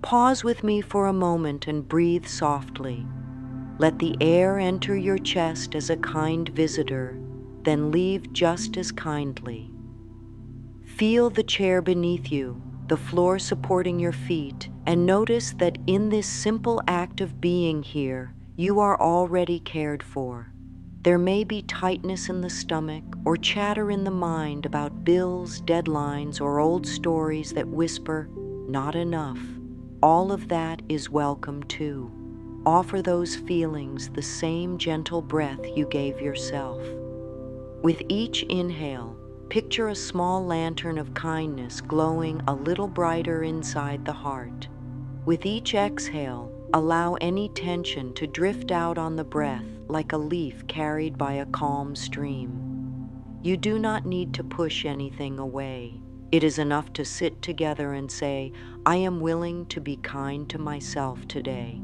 Pause with me for a moment and breathe softly. Let the air enter your chest as a kind visitor, then leave just as kindly. Feel the chair beneath you, the floor supporting your feet, and notice that in this simple act of being here, you are already cared for. There may be tightness in the stomach or chatter in the mind about bills, deadlines, or old stories that whisper, "Not enough." All of that is welcome too. Offer those feelings the same gentle breath you gave yourself. With each inhale, picture a small lantern of kindness glowing a little brighter inside the heart. With each exhale, allow any tension to drift out on the breath like a leaf carried by a calm stream. You do not need to push anything away. It is enough to sit together and say, "I am willing to be kind to myself today."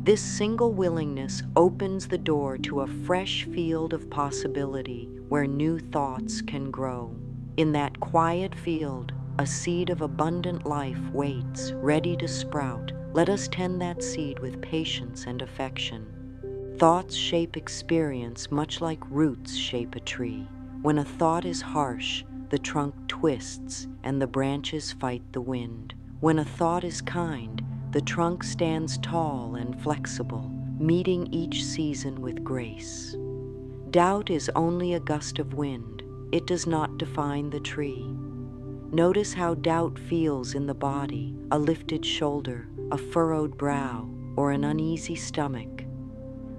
This single willingness opens the door to a fresh field of possibility where new thoughts can grow. In that quiet field, a seed of abundant life waits, ready to sprout. Let us tend that seed with patience and affection. Thoughts shape experience much like roots shape a tree. When a thought is harsh, the trunk twists and the branches fight the wind. When a thought is kind, the trunk stands tall and flexible, meeting each season with grace. Doubt is only a gust of wind. It does not define the tree. Notice how doubt feels in the body, a lifted shoulder, a furrowed brow, or an uneasy stomach.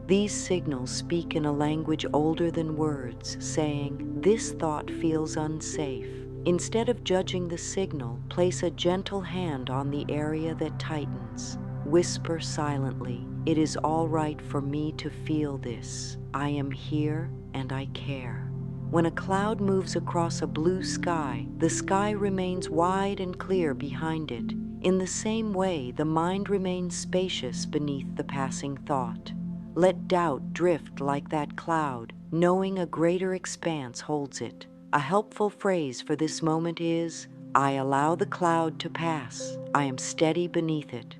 These signals speak in a language older than words, saying, "This thought feels unsafe." Instead of judging the signal, place a gentle hand on the area that tightens. Whisper silently, "It is all right for me to feel this. I am here and I care." When a cloud moves across a blue sky, the sky remains wide and clear behind it. In the same way, the mind remains spacious beneath the passing thought. Let doubt drift like that cloud, knowing a greater expanse holds it. A helpful phrase for this moment is, "I allow the cloud to pass. I am steady beneath it."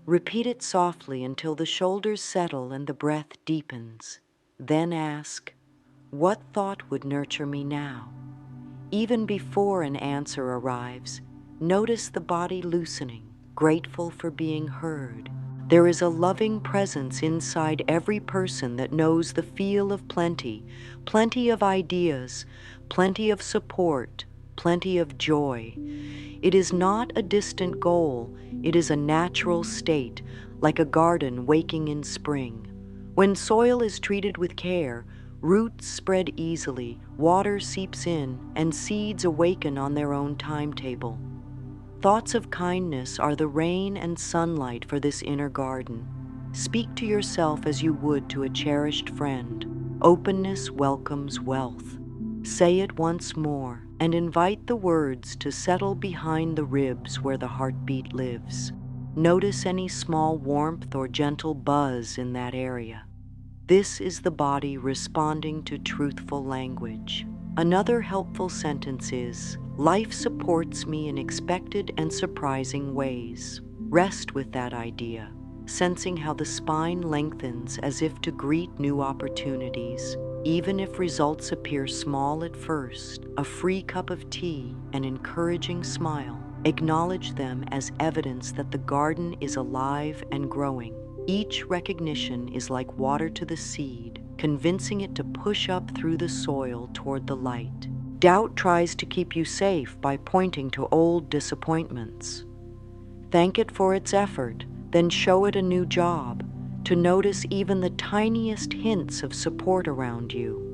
Repeat it softly until the shoulders settle and the breath deepens. Then ask, "What thought would nurture me now?" Even before an answer arrives, notice the body loosening, grateful for being heard. There is a loving presence inside every person that knows the feel of plenty, plenty of ideas, plenty of support, plenty of joy. It is not a distant goal, it is a natural state, like a garden waking in spring. When soil is treated with care, roots spread easily, water seeps in, and seeds awaken on their own timetable. Thoughts of kindness are the rain and sunlight for this inner garden. Speak to yourself as you would to a cherished friend. Openness welcomes wealth. Say it once more and invite the words to settle behind the ribs where the heartbeat lives. Notice any small warmth or gentle buzz in that area. This is the body responding to truthful language. Another helpful sentence is, "Life supports me in expected and surprising ways." Rest with that idea, sensing how the spine lengthens as if to greet new opportunities. Even if results appear small at first, a free cup of tea, an encouraging smile, acknowledge them as evidence that the garden is alive and growing. Each recognition is like water to the seed, convincing it to push up through the soil toward the light. Doubt tries to keep you safe by pointing to old disappointments. Thank it for its effort, then show it a new job, to notice even the tiniest hints of support around you.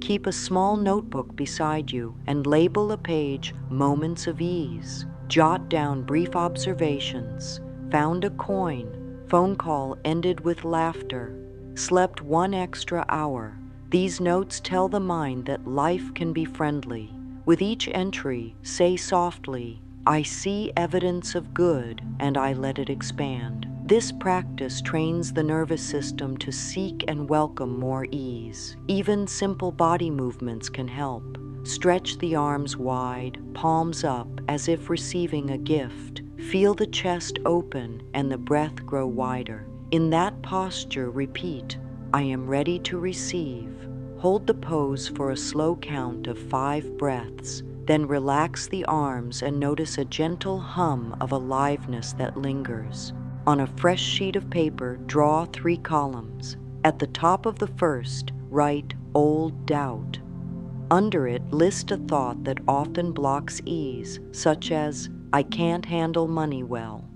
Keep a small notebook beside you and label a page "Moments of Ease." Jot down brief observations. Found a coin. Phone call ended with laughter. Slept 1 extra hour. These notes tell the mind that life can be friendly. With each entry, say softly, "I see evidence of good and I let it expand." This practice trains the nervous system to seek and welcome more ease. Even simple body movements can help. Stretch the arms wide, palms up, as if receiving a gift. Feel the chest open and the breath grow wider. In that posture, repeat, I am ready to receive. Hold the pose for a slow count of 5 breaths, then relax the arms and notice a gentle hum of aliveness that lingers. On a fresh sheet of paper, draw 3 columns. At the top of the first, write old doubt. Under it, list a thought that often blocks ease, such as, I can't handle money well.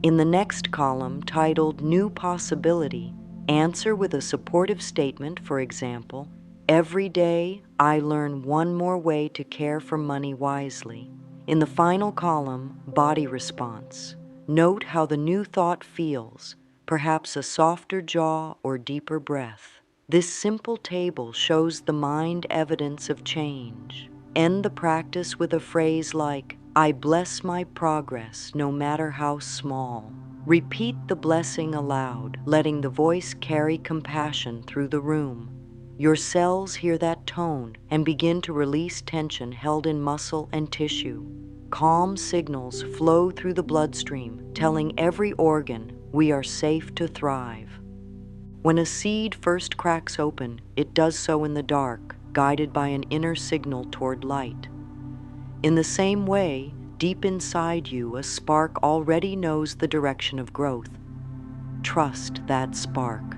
In the next column, titled New Possibility, answer with a supportive statement, for example, every day I learn one more way to care for money wisely. In the final column, Body Response, note how the new thought feels, perhaps a softer jaw or deeper breath. This simple table shows the mind evidence of change. End the practice with a phrase like, I bless my progress no matter how small. Repeat the blessing aloud, letting the voice carry compassion through the room. Your cells hear that tone and begin to release tension held in muscle and tissue. Calm signals flow through the bloodstream, telling every organ we are safe to thrive. When a seed first cracks open, it does so in the dark, guided by an inner signal toward light. In the same way, deep inside you, a spark already knows the direction of growth. Trust that spark.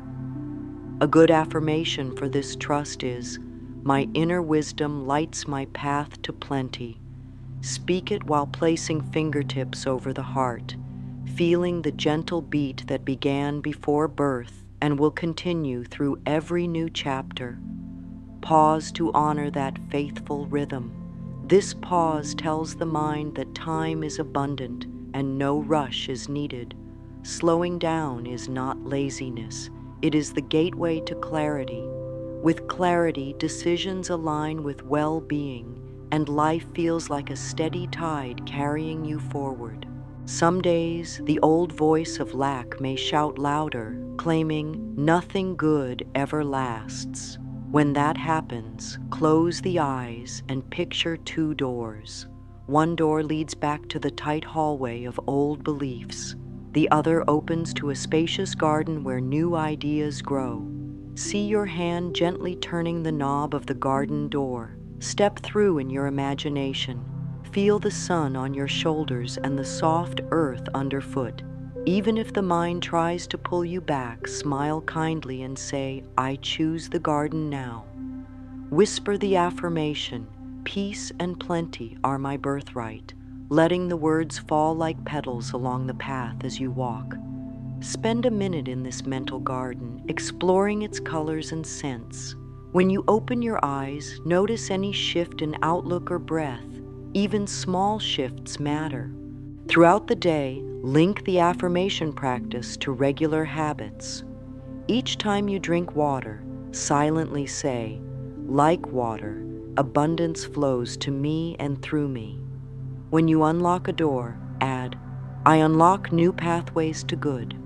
A good affirmation for this trust is, my inner wisdom lights my path to plenty. Speak it while placing fingertips over the heart, feeling the gentle beat that began before birth and will continue through every new chapter. Pause to honor that faithful rhythm. This pause tells the mind that time is abundant and no rush is needed. Slowing down is not laziness. It is the gateway to clarity. With clarity, decisions align with well-being, and life feels like a steady tide carrying you forward. Some days, the old voice of lack may shout louder, claiming, nothing good ever lasts. When that happens, close the eyes and picture 2 doors. One door leads back to the tight hallway of old beliefs. The other opens to a spacious garden where new ideas grow. See your hand gently turning the knob of the garden door. Step through in your imagination. Feel the sun on your shoulders and the soft earth underfoot. Even if the mind tries to pull you back, smile kindly and say, I choose the garden now. Whisper the affirmation, peace and plenty are my birthright, letting the words fall like petals along the path as you walk. Spend a minute in this mental garden, exploring its colors and scents. When you open your eyes, notice any shift in outlook or breath. Even small shifts matter. Throughout the day, link the affirmation practice to regular habits. Each time you drink water, silently say, like water, abundance flows to me and through me. When you unlock a door, add, I unlock new pathways to good.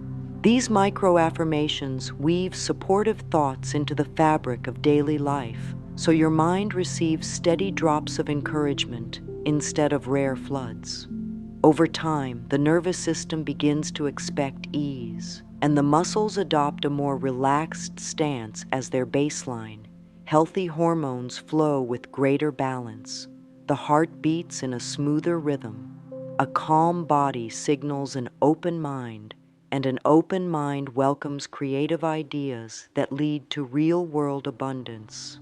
These micro-affirmations weave supportive thoughts into the fabric of daily life, so your mind receives steady drops of encouragement instead of rare floods. Over time, the nervous system begins to expect ease, and the muscles adopt a more relaxed stance as their baseline. Healthy hormones flow with greater balance. The heart beats in a smoother rhythm. A calm body signals an open mind, and an open mind welcomes creative ideas that lead to real-world abundance.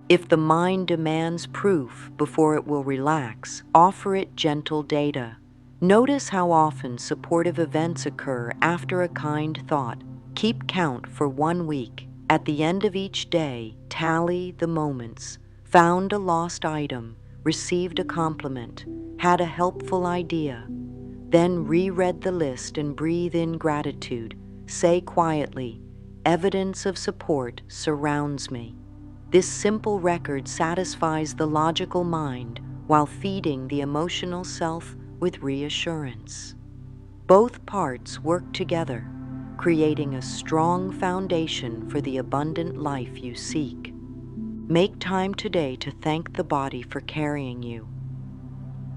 If the mind demands proof before it will relax, offer it gentle data. Notice how often supportive events occur after a kind thought. Keep count for 1 week. At the end of each day, tally the moments. Found a lost item, received a compliment, had a helpful idea. Then reread the list and breathe in gratitude. Say quietly, evidence of support surrounds me. This simple record satisfies the logical mind while feeding the emotional self with reassurance. Both parts work together, creating a strong foundation for the abundant life you seek. Make time today to thank the body for carrying you.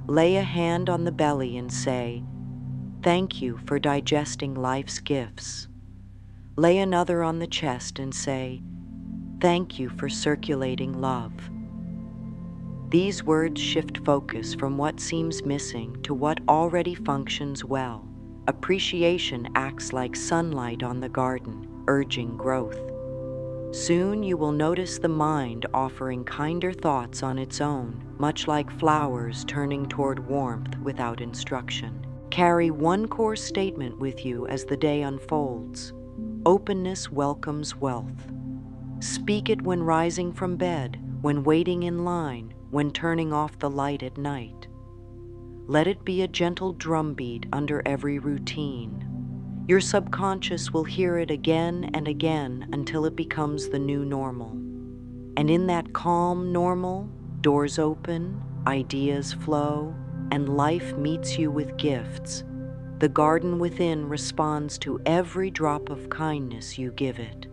Lay a hand on the belly and say, Thank you for digesting life's gifts. Lay another on the chest and say, thank you for circulating love. These words shift focus from what seems missing to what already functions well. Appreciation acts like sunlight on the garden, urging growth. Soon you will notice the mind offering kinder thoughts on its own, much like flowers turning toward warmth without instruction. Carry one core statement with you as the day unfolds. Openness welcomes wealth. Speak it when rising from bed, when waiting in line, when turning off the light at night. Let it be a gentle drumbeat under every routine. Your subconscious will hear it again and again until it becomes the new normal. And in that calm normal, doors open, ideas flow, and life meets you with gifts. The garden within responds to every drop of kindness you give it.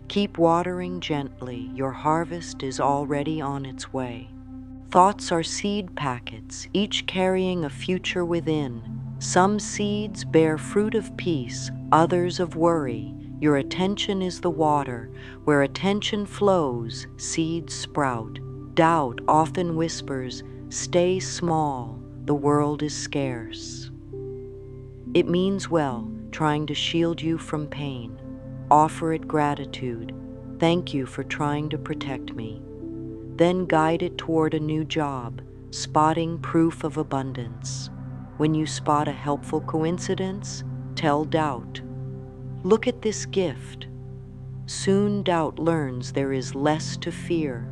Keep watering gently, your harvest is already on its way. Thoughts are seed packets, each carrying a future within. Some seeds bear fruit of peace, others of worry. Your attention is the water. Where attention flows, seeds sprout. Doubt often whispers, stay small, the world is scarce. It means well, trying to shield you from pain. Offer it gratitude. Thank you for trying to protect me. Then guide it toward a new job, spotting proof of abundance. When you spot a helpful coincidence, tell doubt, look at this gift. Soon doubt learns there is less to fear.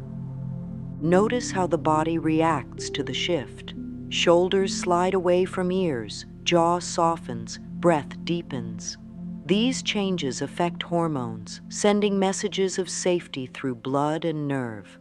Notice how the body reacts to the shift. Shoulders slide away from ears, jaw softens, breath deepens. These changes affect hormones, sending messages of safety through blood and nerve.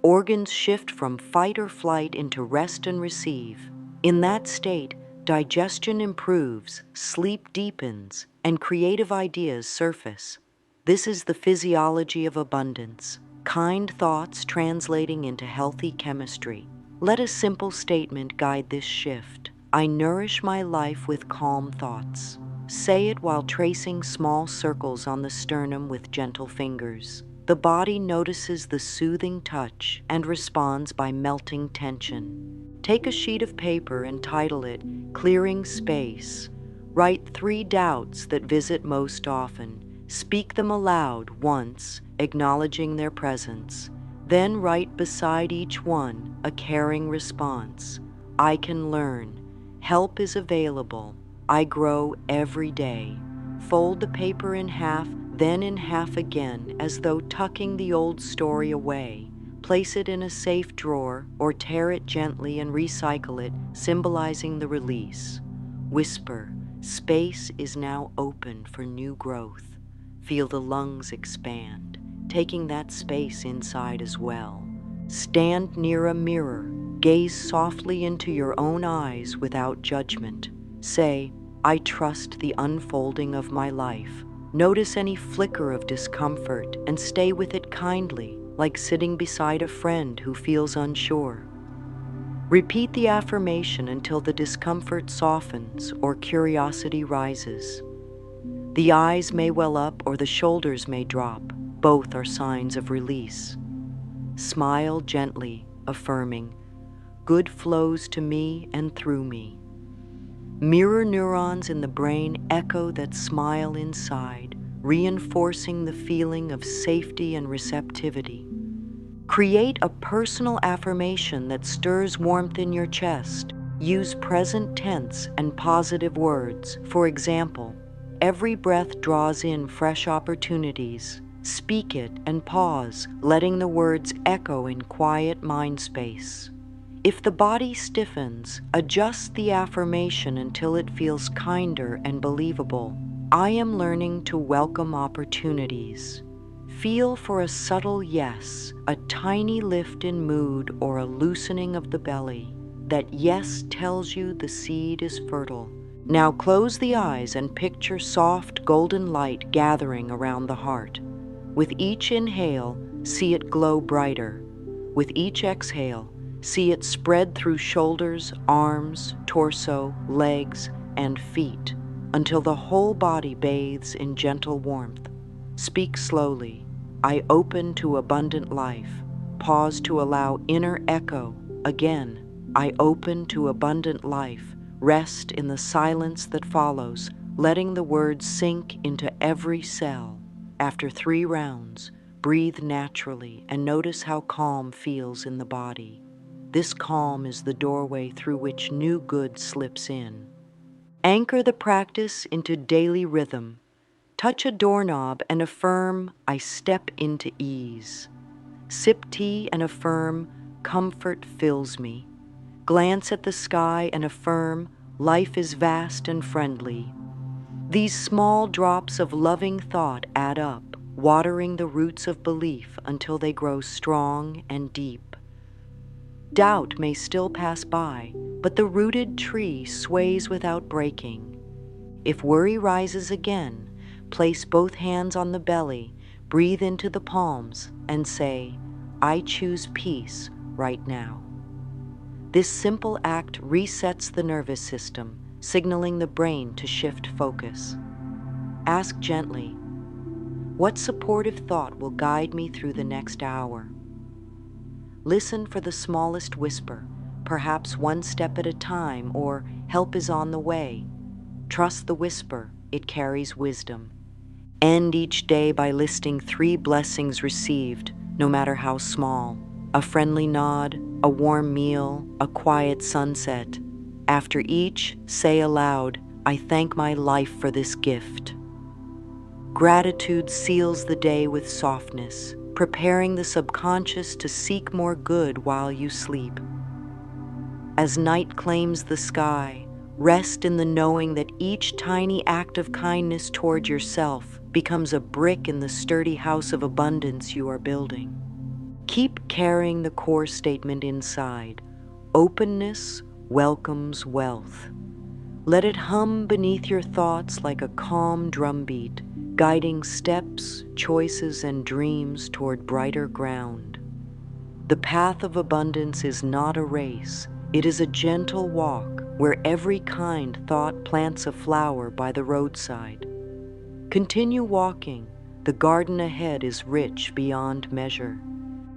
Organs shift from fight or flight into rest and receive. In that state, digestion improves, sleep deepens, and creative ideas surface. This is the physiology of abundance, kind thoughts translating into healthy chemistry. Let a simple statement guide this shift. I nourish my life with calm thoughts. Say it while tracing small circles on the sternum with gentle fingers. The body notices the soothing touch and responds by melting tension. Take a sheet of paper and title it, Clearing Space. Write 3 doubts that visit most often. Speak them aloud once, acknowledging their presence. Then write beside each one a caring response. I can learn. Help is available. I grow every day. Fold the paper in half, then in half again, as though tucking the old story away. Place it in a safe drawer or tear it gently and recycle it, symbolizing the release. Whisper, space is now open for new growth. Feel the lungs expand, taking that space inside as well. Stand near a mirror. Gaze softly into your own eyes without judgment. Say, I trust the unfolding of my life. Notice any flicker of discomfort and stay with it kindly, like sitting beside a friend who feels unsure. Repeat the affirmation until the discomfort softens or curiosity rises. The eyes may well up or the shoulders may drop. Both are signs of release. Smile gently, affirming, good flows to me and through me. Mirror neurons in the brain echo that smile inside, reinforcing the feeling of safety and receptivity. Create a personal affirmation that stirs warmth in your chest. Use present tense and positive words. For example, every breath draws in fresh opportunities. Speak it and pause, letting the words echo in quiet mind space. If the body stiffens, adjust the affirmation until it feels kinder and believable. I am learning to welcome opportunities. Feel for a subtle yes, a tiny lift in mood or a loosening of the belly. That yes tells you the seed is fertile. Now close the eyes and picture soft golden light gathering around the heart. With each inhale, see it glow brighter. With each exhale, see it spread through shoulders, arms, torso, legs, and feet. until the whole body bathes in gentle warmth. Speak slowly. I open to abundant life. Pause to allow inner echo. Again, I open to abundant life. Rest in the silence that follows, letting the words sink into every cell. After 3 rounds, breathe naturally and notice how calm feels in the body. This calm is the doorway through which new good slips in. Anchor the practice into daily rhythm. Touch a doorknob and affirm, I step into ease. Sip tea and affirm, comfort fills me. Glance at the sky and affirm, life is vast and friendly. These small drops of loving thought add up, watering the roots of belief until they grow strong and deep. Doubt may still pass by, but the rooted tree sways without breaking. If worry rises again, place both hands on the belly, breathe into the palms, and say, I choose peace right now. This simple act resets the nervous system, signaling the brain to shift focus. Ask gently, what supportive thought will guide me through the next hour? Listen for the smallest whisper, perhaps one step at a time or help is on the way. Trust the whisper, it carries wisdom. End each day by listing 3 blessings received, no matter how small. A friendly nod, a warm meal, a quiet sunset. After each, say aloud, I thank my life for this gift. Gratitude seals the day with softness, preparing the subconscious to seek more good while you sleep. As night claims the sky, rest in the knowing that each tiny act of kindness toward yourself becomes a brick in the sturdy house of abundance you are building. Keep carrying the core statement inside. Openness welcomes wealth. Let it hum beneath your thoughts like a calm drumbeat, guiding steps, choices, and dreams toward brighter ground. The path of abundance is not a race. It is a gentle walk where every kind thought plants a flower by the roadside. Continue walking. The garden ahead is rich beyond measure.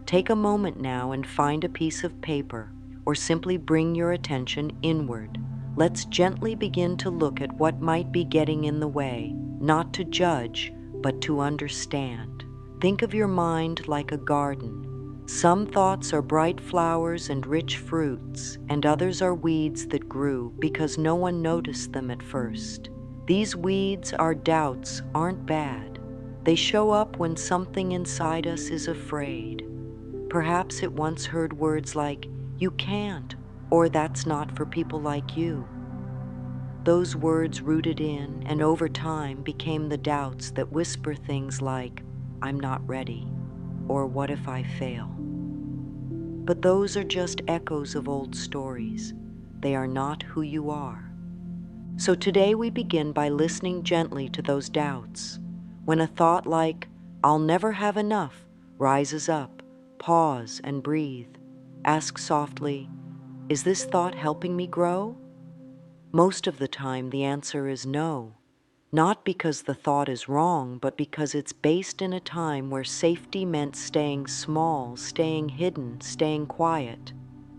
Take a moment now and find a piece of paper, or simply bring your attention inward. Let's gently begin to look at what might be getting in the way, not to judge, but to understand. Think of your mind like a garden. Some thoughts are bright flowers and rich fruits, and others are weeds that grew because no one noticed them at first. These weeds, our doubts, aren't bad. They show up when something inside us is afraid. Perhaps it once heard words like, you can't, or that's not for people like you. Those words rooted in and over time became the doubts that whisper things like, I'm not ready, or what if I fail? But those are just echoes of old stories. They are not who you are. So today we begin by listening gently to those doubts. When a thought like, I'll never have enough, rises up, pause and breathe. Ask softly, is this thought helping me grow? Most of the time the answer is no. Not because the thought is wrong, but because it's based in a time where safety meant staying small, staying hidden, staying quiet.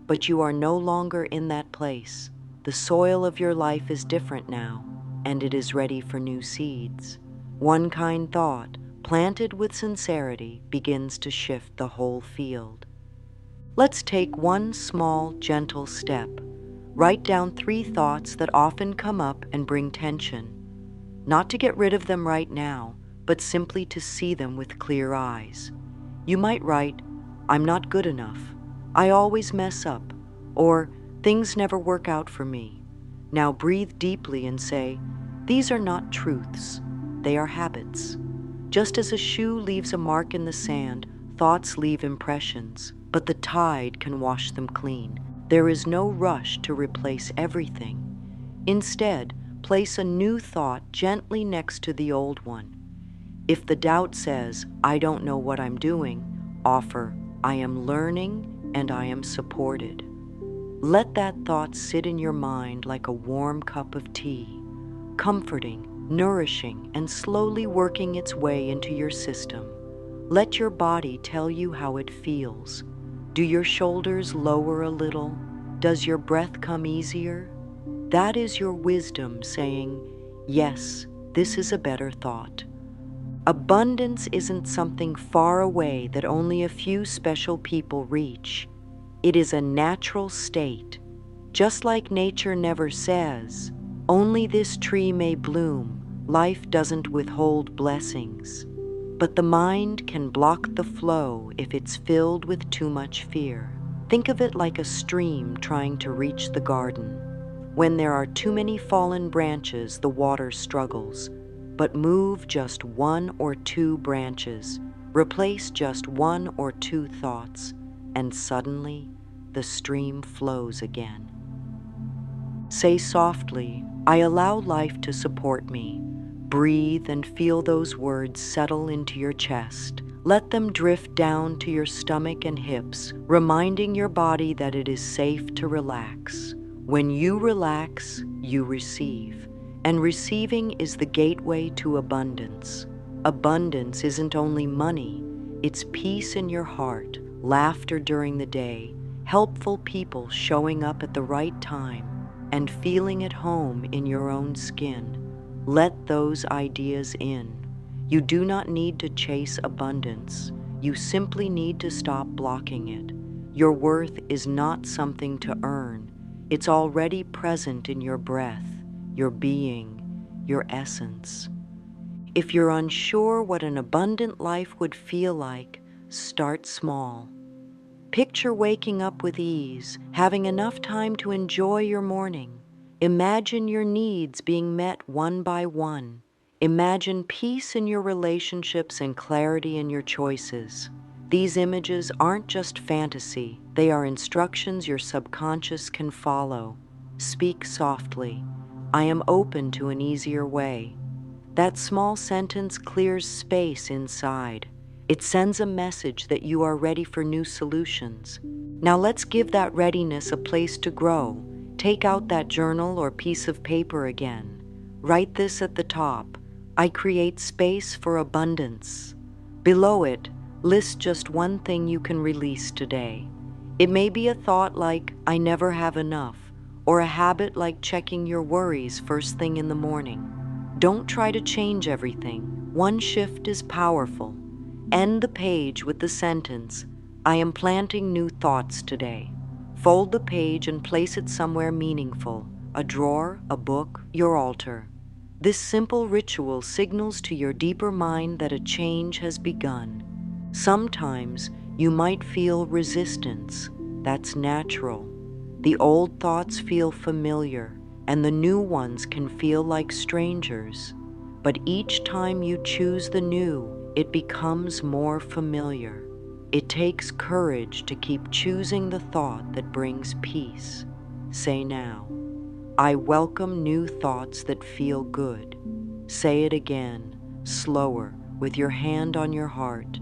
But you are no longer in that place. The soil of your life is different now, and it is ready for new seeds. One kind thought, planted with sincerity, begins to shift the whole field. Let's take one small, gentle step. Write down 3 thoughts that often come up and bring tension. Not to get rid of them right now, but simply to see them with clear eyes. You might write, I'm not good enough, I always mess up, or things never work out for me. Now breathe deeply and say, these are not truths, they are habits. Just as a shoe leaves a mark in the sand, thoughts leave impressions, but the tide can wash them clean. There is no rush to replace everything. Instead, place a new thought gently next to the old one. If the doubt says, I don't know what I'm doing, offer, I am learning and I am supported. Let that thought sit in your mind like a warm cup of tea. comforting, nourishing, and slowly working its way into your system. Let your body tell you how it feels. Do your shoulders lower a little? Does your breath come easier? That is your wisdom saying, yes, this is a better thought. Abundance isn't something far away that only a few special people reach. It is a natural state. Just like nature never says, only this tree may bloom, life doesn't withhold blessings. But the mind can block the flow if it's filled with too much fear. Think of it like a stream trying to reach the garden. When there are too many fallen branches, the water struggles. But move just one or two branches, replace just one or two thoughts, and suddenly the stream flows again. Say softly, I allow life to support me. Breathe and feel those words settle into your chest. Let them drift down to your stomach and hips, reminding your body that it is safe to relax. When you relax, you receive. And receiving is the gateway to abundance. Abundance isn't only money, it's peace in your heart, laughter during the day, helpful people showing up at the right time, and feeling at home in your own skin. Let those ideas in. You do not need to chase abundance. You simply need to stop blocking it. Your worth is not something to earn. It's already present in your breath, your being, your essence. If you're unsure what an abundant life would feel like, start small. Picture waking up with ease, having enough time to enjoy your morning. Imagine your needs being met one by one. Imagine peace in your relationships and clarity in your choices. These images aren't just fantasy, they are instructions your subconscious can follow. Speak softly. I am open to an easier way. That small sentence clears space inside. It sends a message that you are ready for new solutions. Now let's give that readiness a place to grow. Take out that journal or piece of paper again. Write this at the top. I create space for abundance. Below it, list just one thing you can release today. It may be a thought like, I never have enough, or a habit like checking your worries first thing in the morning. Don't try to change everything. One shift is powerful. End the page with the sentence, I am planting new thoughts today. Fold the page and place it somewhere meaningful, a drawer, a book, your altar. This simple ritual signals to your deeper mind that a change has begun. Sometimes you might feel resistance. That's natural. The old thoughts feel familiar, and the new ones can feel like strangers. But each time you choose the new, it becomes more familiar. It takes courage to keep choosing the thought that brings peace. Say now, I welcome new thoughts that feel good. Say it again, slower, with your hand on your heart.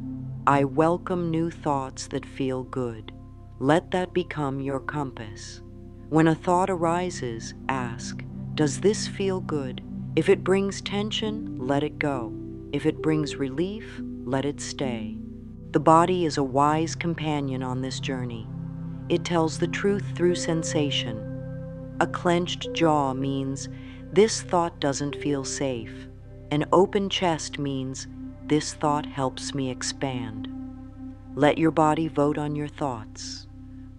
I welcome new thoughts that feel good. Let that become your compass. When a thought arises, ask, does this feel good? If it brings tension, let it go. If it brings relief, let it stay. The body is a wise companion on this journey. It tells the truth through sensation. A clenched jaw means this thought doesn't feel safe. An open chest means this thought helps me expand. Let your body vote on your thoughts.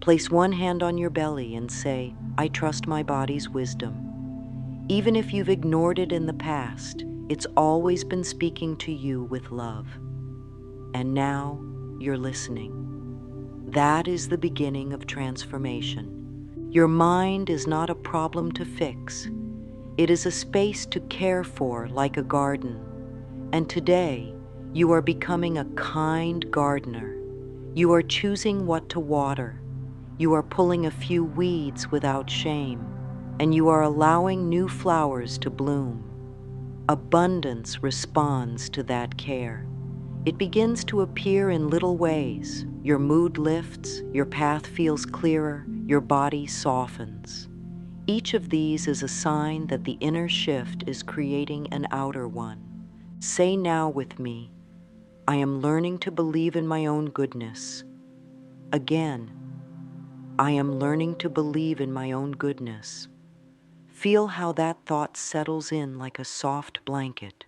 Place one hand on your belly and say, I trust my body's wisdom. Even if you've ignored it in the past, it's always been speaking to you with love. And now you're listening. That is the beginning of transformation. Your mind is not a problem to fix. It is a space to care for like a garden. And today, you are becoming a kind gardener. You are choosing what to water. You are pulling a few weeds without shame. And you are allowing new flowers to bloom. Abundance responds to that care. It begins to appear in little ways. Your mood lifts, your path feels clearer, your body softens. Each of these is a sign that the inner shift is creating an outer one. Say now with me, I am learning to believe in my own goodness. Again, I am learning to believe in my own goodness. Feel how that thought settles in like a soft blanket.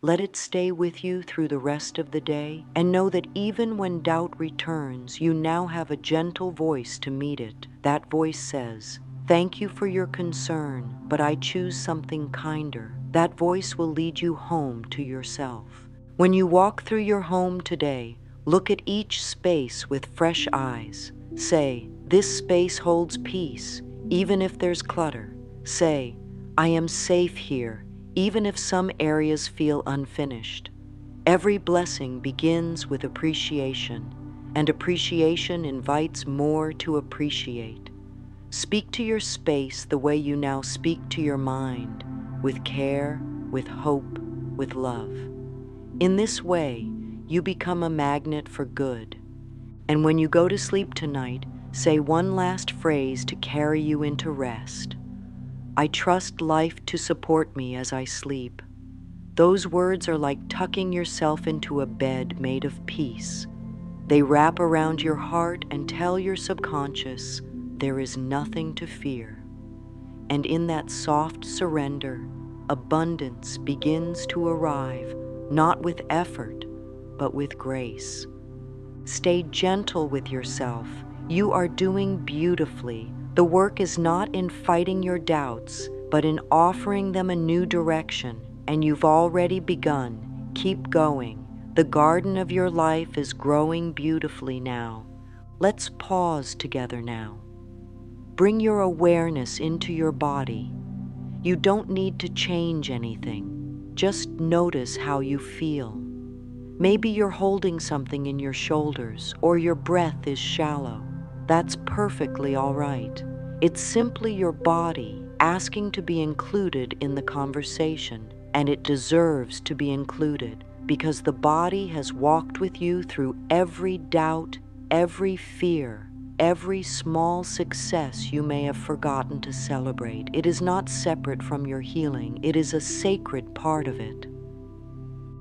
Let it stay with you through the rest of the day, and know that even when doubt returns, you now have a gentle voice to meet it. That voice says, "Thank you for your concern, but I choose something kinder." That voice will lead you home to yourself. When you walk through your home today, look at each space with fresh eyes. Say, "This space holds peace, even if there's clutter." Say, "I am safe here, even if some areas feel unfinished." Every blessing begins with appreciation, and appreciation invites more to appreciate. Speak to your space the way you now speak to your mind, with care, with hope, with love. In this way, you become a magnet for good. And when you go to sleep tonight, say one last phrase to carry you into rest. I trust life to support me as I sleep. Those words are like tucking yourself into a bed made of peace. They wrap around your heart and tell your subconscious there is nothing to fear. And in that soft surrender, abundance begins to arrive, not with effort, but with grace. Stay gentle with yourself. You are doing beautifully. The work is not in fighting your doubts, but in offering them a new direction, and you've already begun. Keep going. The garden of your life is growing beautifully now. Let's pause together now. Bring your awareness into your body. You don't need to change anything. Just notice how you feel. Maybe you're holding something in your shoulders, or your breath is shallow. That's perfectly all right. It's simply your body asking to be included in the conversation, and it deserves to be included because the body has walked with you through every doubt, every fear, every small success you may have forgotten to celebrate. It is not separate from your healing. It is a sacred part of it.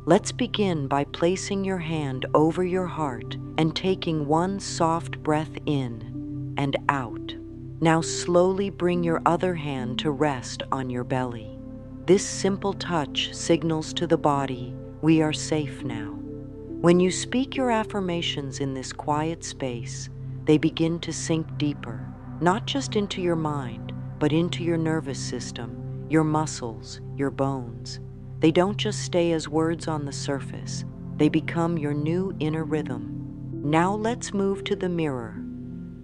Let's begin by placing your hand over your heart and taking one soft breath in and out. Now slowly bring your other hand to rest on your belly. This simple touch signals to the body, we are safe now. When you speak your affirmations in this quiet space, they begin to sink deeper, not just into your mind, but into your nervous system, your muscles, your bones. They don't just stay as words on the surface, they become your new inner rhythm. Now let's move to the mirror.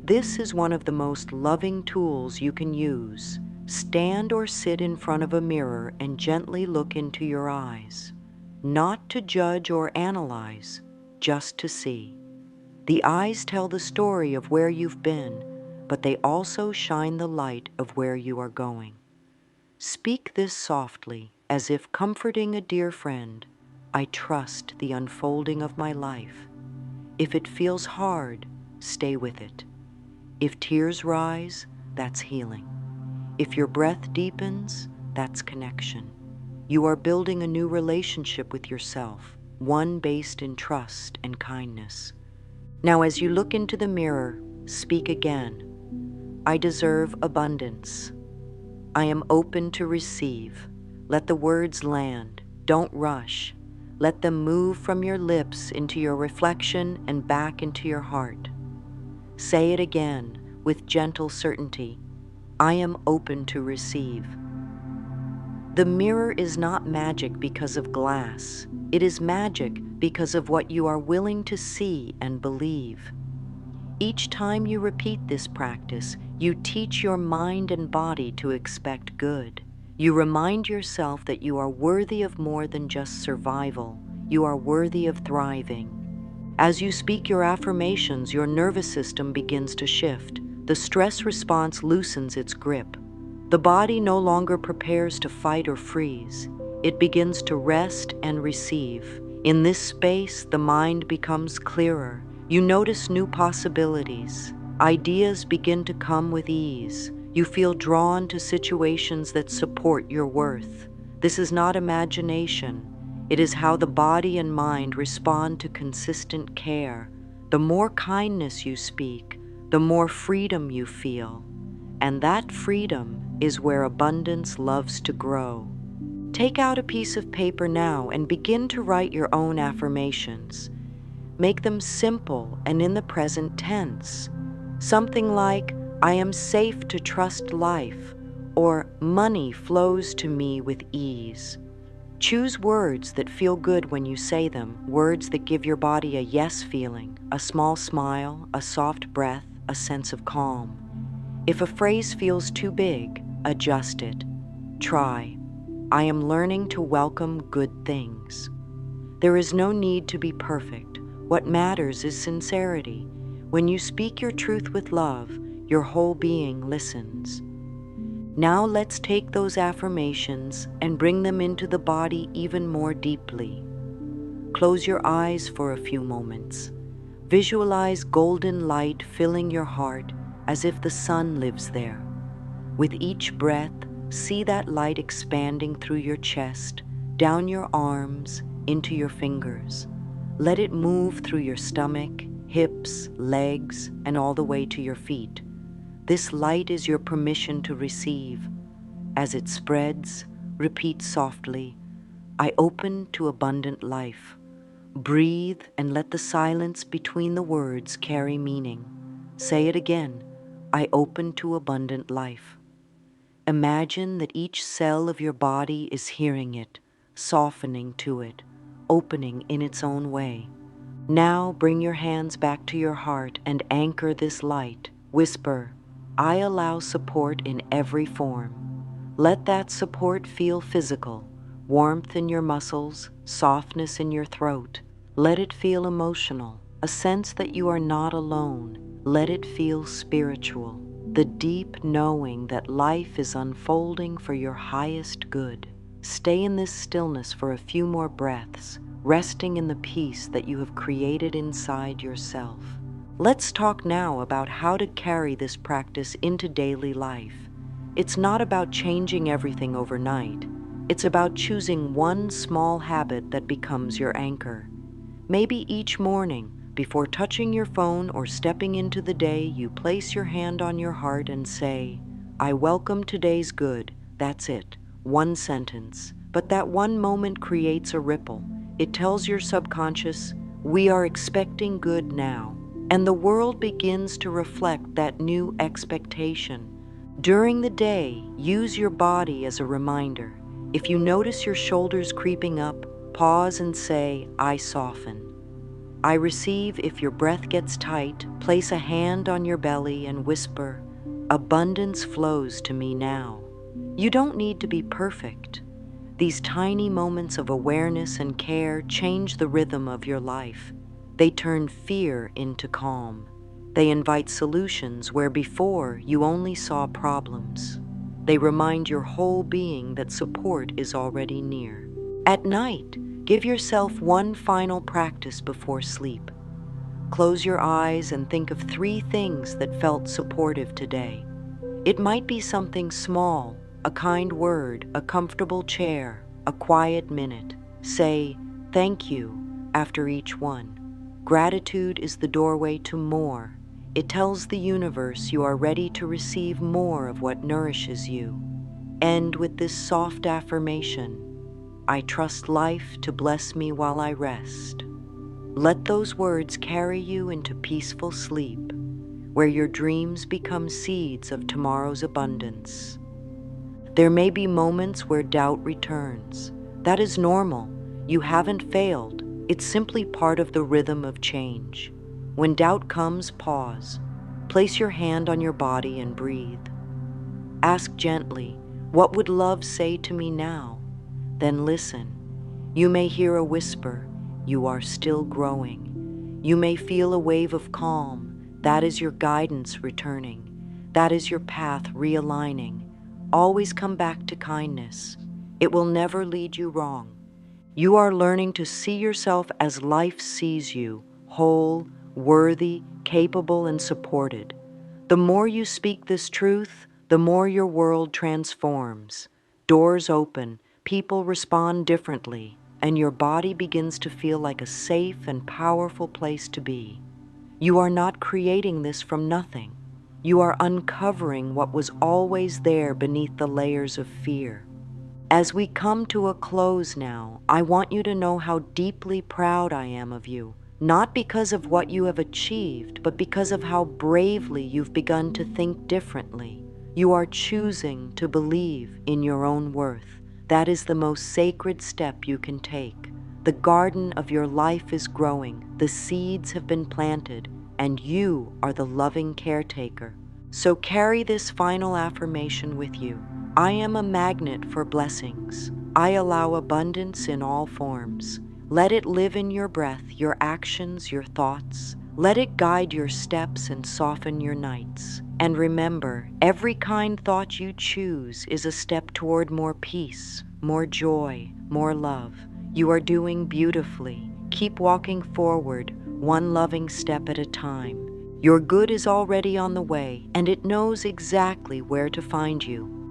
This is one of the most loving tools you can use. Stand or sit in front of a mirror and gently look into your eyes. Not to judge or analyze, just to see. The eyes tell the story of where you've been, but they also shine the light of where you are going. Speak this softly, as if comforting a dear friend. I trust the unfolding of my life. If it feels hard, stay with it. If tears rise, that's healing. If your breath deepens, that's connection. You are building a new relationship with yourself, one based in trust and kindness. Now, as you look into the mirror, speak again. I deserve abundance. I am open to receive. Let the words land. Don't rush. Let them move from your lips into your reflection and back into your heart. Say it again with gentle certainty. I am open to receive. The mirror is not magic because of glass. It is magic because of what you are willing to see and believe. Each time you repeat this practice, you teach your mind and body to expect good. You remind yourself that you are worthy of more than just survival. You are worthy of thriving. As you speak your affirmations, your nervous system begins to shift. The stress response loosens its grip. The body no longer prepares to fight or freeze. It begins to rest and receive. In this space, the mind becomes clearer. You notice new possibilities. Ideas begin to come with ease. You feel drawn to situations that support your worth. This is not imagination. It is how the body and mind respond to consistent care. The more kindness you speak, the more freedom you feel. And that freedom is where abundance loves to grow. Take out a piece of paper now and begin to write your own affirmations. Make them simple and in the present tense. Something like, I am safe to trust life, or money flows to me with ease. Choose words that feel good when you say them, words that give your body a yes feeling, a small smile, a soft breath, a sense of calm. If a phrase feels too big, adjust it. Try, I am learning to welcome good things. There is no need to be perfect. What matters is sincerity. When you speak your truth with love, your whole being listens. Now let's take those affirmations and bring them into the body even more deeply. Close your eyes for a few moments. Visualize golden light filling your heart as if the sun lives there. With each breath, see that light expanding through your chest, down your arms, into your fingers. Let it move through your stomach, hips, legs, and all the way to your feet. This light is your permission to receive. As it spreads, repeat softly, I open to abundant life. Breathe and let the silence between the words carry meaning. Say it again, I open to abundant life. Imagine that each cell of your body is hearing it, softening to it, opening in its own way. Now bring your hands back to your heart and anchor this light. Whisper, I allow support in every form. Let that support feel physical, warmth in your muscles, softness in your throat. Let it feel emotional, a sense that you are not alone. Let it feel spiritual, the deep knowing that life is unfolding for your highest good. Stay in this stillness for a few more breaths, resting in the peace that you have created inside yourself. Let's talk now about how to carry this practice into daily life. It's not about changing everything overnight. It's about choosing one small habit that becomes your anchor. Maybe each morning, before touching your phone or stepping into the day, you place your hand on your heart and say, I welcome today's good. That's it. One sentence. But that one moment creates a ripple. It tells your subconscious, we are expecting good now. And the world begins to reflect that new expectation. During the day, use your body as a reminder. If you notice your shoulders creeping up, pause and say, I soften. I receive. If your breath gets tight, place a hand on your belly and whisper, abundance flows to me now. You don't need to be perfect. These tiny moments of awareness and care change the rhythm of your life. They turn fear into calm. They invite solutions where before you only saw problems. They remind your whole being that support is already near. At night, give yourself one final practice before sleep. Close your eyes and think of 3 things that felt supportive today. It might be something small, a kind word, a comfortable chair, a quiet minute. Say, thank you, after each one. Gratitude is the doorway to more. It tells the universe you are ready to receive more of what nourishes you. End with this soft affirmation. I trust life to bless me while I rest. Let those words carry you into peaceful sleep, where your dreams become seeds of tomorrow's abundance. There may be moments where doubt returns. That is normal. You haven't failed. It's simply part of the rhythm of change. When doubt comes, pause. Place your hand on your body and breathe. Ask gently, what would love say to me now? Then listen. You may hear a whisper, you are still growing. You may feel a wave of calm. That is your guidance returning. That is your path realigning. Always come back to kindness. It will never lead you wrong. You are learning to see yourself as life sees you, whole, worthy, capable, and supported. The more you speak this truth, the more your world transforms. Doors open, people respond differently, and your body begins to feel like a safe and powerful place to be. You are not creating this from nothing. You are uncovering what was always there beneath the layers of fear. As we come to a close now, I want you to know how deeply proud I am of you, not because of what you have achieved, but because of how bravely you've begun to think differently. You are choosing to believe in your own worth. That is the most sacred step you can take. The garden of your life is growing, the seeds have been planted, and you are the loving caretaker. So carry this final affirmation with you. I am a magnet for blessings. I allow abundance in all forms. Let it live in your breath, your actions, your thoughts. Let it guide your steps and soften your nights. And remember, every kind thought you choose is a step toward more peace, more joy, more love. You are doing beautifully. Keep walking forward, one loving step at a time. Your good is already on the way, and it knows exactly where to find you.